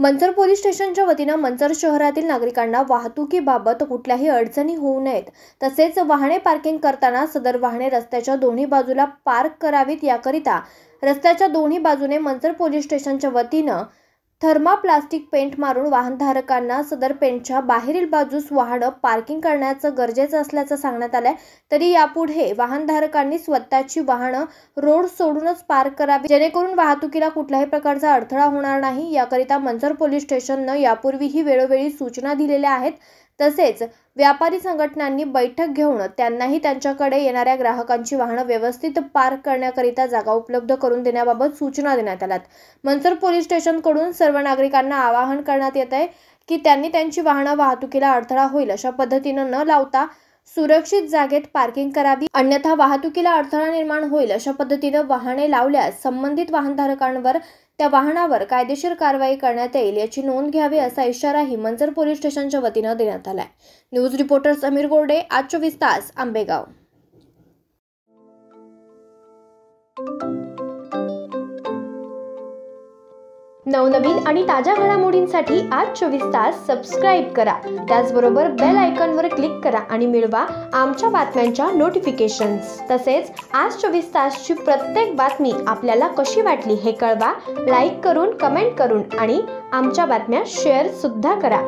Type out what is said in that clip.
Manchar police स्टेशनच्या वतीनं मंचर शहरातील नागरिकांना वाहतुकीबाबत कुठल्याही अडचणी होऊ नयेत, तसेच वाहने पार्किंग करताना सदर वाहने रस्त्याच्या दोन्ही बाजूला पार्क करावीत याकरिता रस्त्याच्या दोन्ही बाजूने मंचर पोलीस स्टेशनच्या वतीनं थर्माप्लास्टिक पेंट मारून वाहनधारकांना सदर पेंटच्या बाहेरील बाजूस वाहनं पार्किंग करण्याचं गरजेचं असल्याचं सांगण्यात आलंय। तरी यापुढे वाहनधारकांनी स्वतःची वाहनं रोड सोडूनच पार्क करावी, जेणेकरून वाहतुकीला कुठल्याही प्रकारचा अडथळा होणार नाही। याकरिता मंचर पोलीस स्टेशननं यापूर्वीही वेळोवेळी सूचना दिलेल्या आहेत। तसेच व्यापारी संघटनांनी बैठक घेऊन त्यांनाही त्यांच्याकडे येणाऱ्या ग्राहकांची वाहनं व्यवस्थित पार्क करण्याकरिता जागा उपलब्ध करून देण्याबाबत सूचना देण्यात आल्यात। मंचर पोलीस स्टेशनकडून सर्व नागरिकांना आवाहन करण्यात येत आहे की त्यांनी त्यांची वाहनं वाहतुकीला अडथळा होईल अशा पद्धतीनं न लावता सुरक्षित जागेत पार्किंग करावी, अन्यथा वाहतुकीला अडथळा निर्माण होईल अशा पद्धतीनं वाहने लावल्यास संबंधित वाहनधारकांवर त्या वाहनावर कायदेशीर कारवाई करण्यात येईल याची नोंद घ्यावी असा इशाराही मंचर पोलीस स्टेशनच्या वतीनं देण्यात आलाय। न्यूज रिपोर्टर समीर गोरडे, आज 24 तास, आंबेगाव। नवनवीन आणि ताज्या घडामोडींसाठी आज 24 तास सबस्क्राईब करा। त्याचबरोबर बेल आयकॉनवर क्लिक करा आणि मिळवा आमच्या बातम्यांच्या नोटिफिकेशन्स। तसेच आज 24 तासची प्रत्येक बातमी आपल्याला कशी वाटली हे कळवा, लाईक करून, कमेंट करून आणि आमच्या बातम्या शेअर सुद्धा करा।